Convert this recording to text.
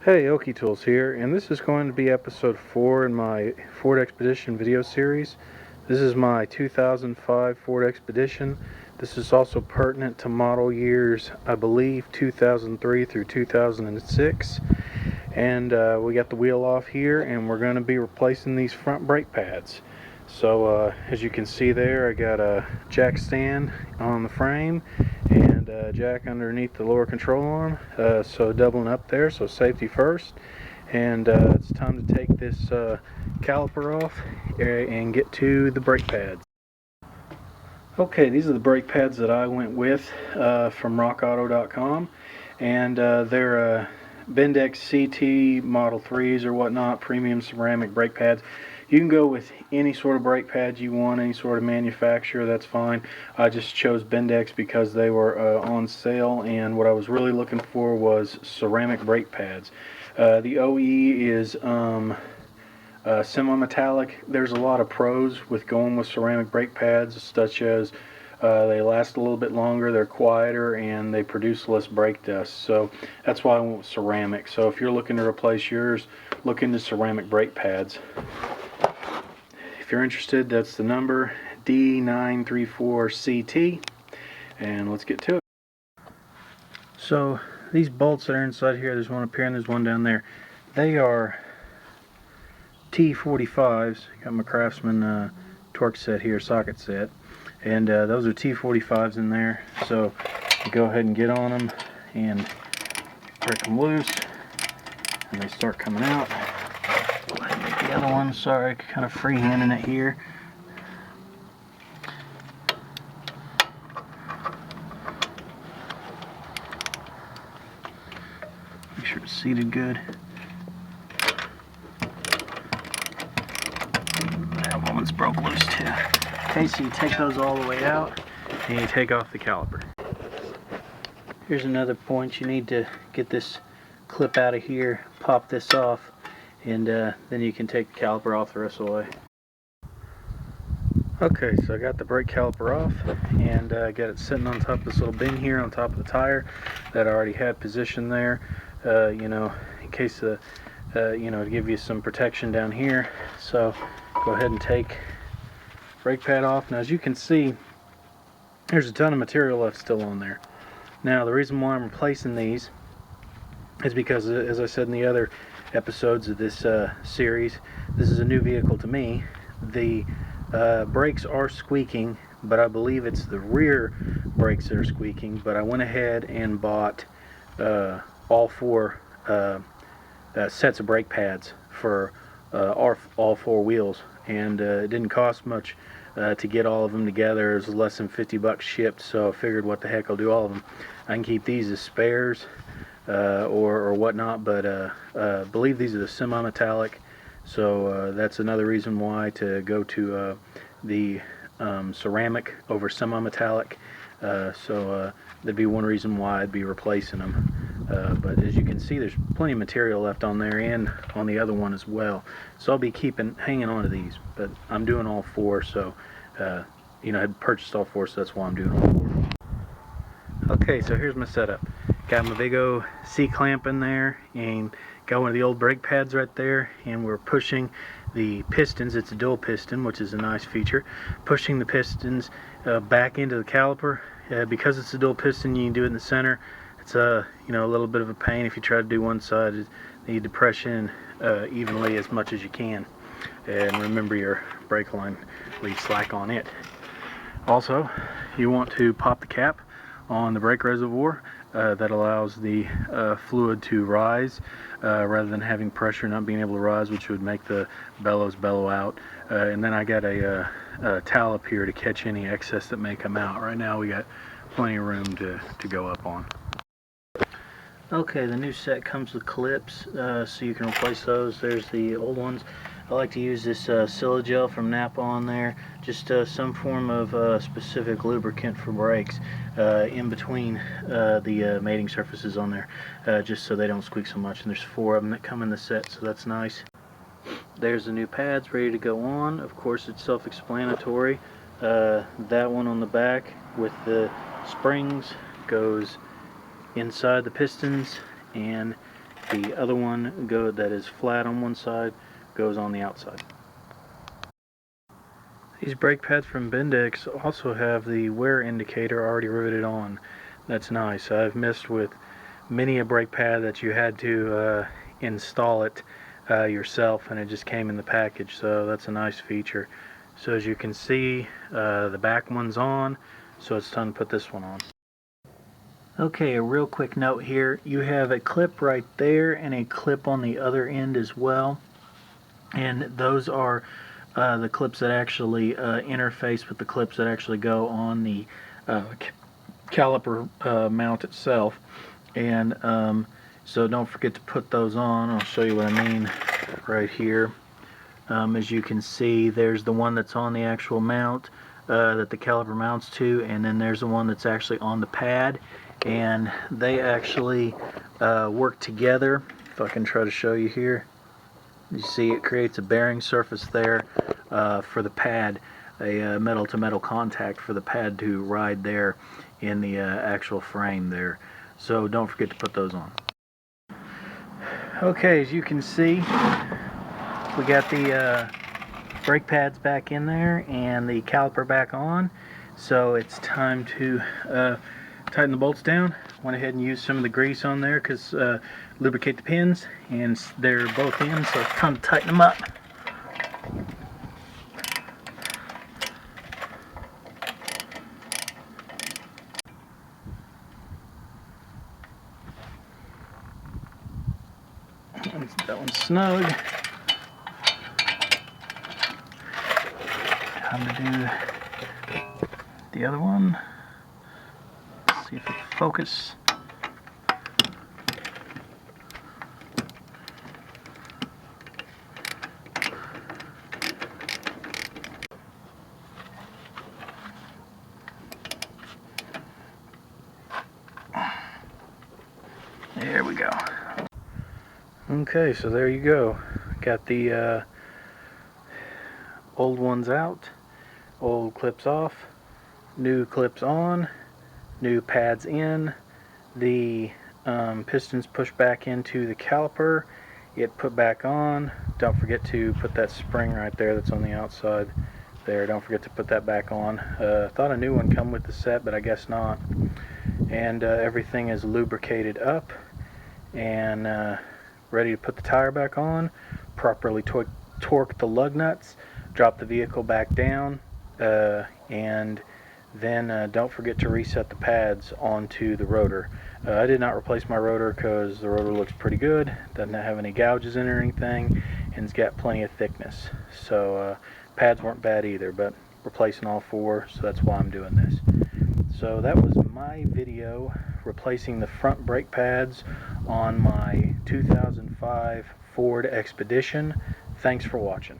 Hey, OkieTools here, and this is going to be episode 4 in my Ford Expedition video series. This is my 2005 Ford Expedition. This is also pertinent to model years, I believe, 2003 through 2006. And we got the wheel off here, and we're going to be replacing these front brake pads. So as you can see there, I got a jack stand on the frame and a jack underneath the lower control arm, so doubling up there, so safety first. And it's time to take this caliper off and get to the brake pads. Okay, these are the brake pads that I went with from rockauto.com, and they're Bendix CT Model 3s or whatnot, premium ceramic brake pads. You can go with any sort of brake pads you want, any sort of manufacturer, that's fine. I just chose Bendix because they were on sale, and what I was really looking for was ceramic brake pads. The OE is semi-metallic. There's a lot of pros with going with ceramic brake pads, such as they last a little bit longer, they're quieter, and they produce less brake dust. So that's why I went with ceramic. So if you're looking to replace yours, look into ceramic brake pads. If you're interested, that's the number D934CT, and let's get to it. So these bolts that are inside here, there's one up here and there's one down there. They are T45s. Got my Craftsman torque set here, socket set, and those are T45s in there. So you go ahead and get on them and break them loose, and they start coming out. The other one, sorry, kind of freehanding it here. Make sure it's seated good. That one's broke loose too. Okay, so you take those all the way out and you take off the caliper. Here's another point. You need to get this clip out of here, pop this off, and then you can take the caliper off the rest of the way. Okay, so I got the brake caliper off and got it sitting on top of this little bin here on top of the tire that I already had positioned there, you know, in case you know, to give you some protection down here. So go ahead and take brake pad off. Now as you can see, there's a ton of material left still on there. Now the reason why I'm replacing these is because, as I said in the other episodes of this series, this is a new vehicle to me. The brakes are squeaking, but I believe it's the rear brakes that are squeaking. But I went ahead and bought all four sets of brake pads for all four wheels, and it didn't cost much to get all of them together. It was less than $50 shipped, so I figured, what the heck, I'll do all of them. I can keep these as spares or whatnot, but I believe these are the semi-metallic, so that's another reason why to go to the ceramic over semi-metallic. So that'd be one reason why I'd be replacing them. But as you can see, there's plenty of material left on there and on the other one as well. So I'll be hanging on to these, but I'm doing all four, so you know, I had purchased all four, so that's why I'm doing all four. Okay, so here's my setup. Got my big O C-clamp in there, and got one of the old brake pads right there, and we're pushing the pistons. It's a dual piston, which is a nice feature. Pushing the pistons back into the caliper. Because it's a dual piston, you can do it in the center. It's you know, a little bit of a pain if you try to do one side. You need to press in evenly as much as you can, and remember your brake line, leave slack on it. Also, you want to pop the cap on the brake reservoir. That allows the fluid to rise rather than having pressure not being able to rise, which would make the bellows bellow out. And then I got a towel up here to catch any excess that may come out. Right now we got plenty of room to go up on. Okay, the new set comes with clips, so you can replace those. There's the old ones. I like to use this Silagel from Napa on there, just some form of specific lubricant for brakes in between the mating surfaces on there, just so they don't squeak so much. And there's 4 of them that come in the set, so that's nice. There's the new pads ready to go on. Of course, it's self-explanatory. That one on the back with the springs goes inside the pistons, and The other one that is flat on one side goes on the outside. These brake pads from Bendix also have the wear indicator already riveted on. That's nice. I've messed with many a brake pad that you had to install it yourself, and it just came in the package, so that's a nice feature. So as you can see, the back one's on, so it's time to put this one on. Okay, a real quick note here. You have a clip right there and a clip on the other end as well, and those are the clips that actually interface with the clips that actually go on the caliper mount itself. And so don't forget to put those on. I'll show you what I mean right here. As you can see, there's the one that's on the actual mount that the caliper mounts to, and then there's the one that's actually on the pad, and they actually work together. If I can try to show you here, you see it creates a bearing surface there for the pad, a metal to metal contact for the pad to ride there in the actual frame there. So don't forget to put those on. Okay, as you can see, we got the brake pads back in there and the caliper back on, so it's time to tighten the bolts down. Went ahead and used some of the grease on there because lubricate the pins, and they're both in, so it's time to tighten them up. That one's snug. Time to do the other one. Let's see if it'll focus. There we go. Okay, so there you go. Got the old ones out, old clips off, new clips on, new pads in, the pistons pushed back into the caliper, it put back on. Don't forget to put that spring right there that's on the outside there. Don't forget to put that back on. Thought a new one come with the set, but I guess not. And everything is lubricated up and ready to put the tire back on, properly torque the lug nuts, drop the vehicle back down, and then don't forget to reset the pads onto the rotor. I did not replace my rotor because the rotor looks pretty good, doesn't have any gouges in it or anything, and it's got plenty of thickness. So pads weren't bad either, but replacing all four, so that's why I'm doing this. So that was my video replacing the front brake pads on my 2005 Ford Expedition. Thanks for watching.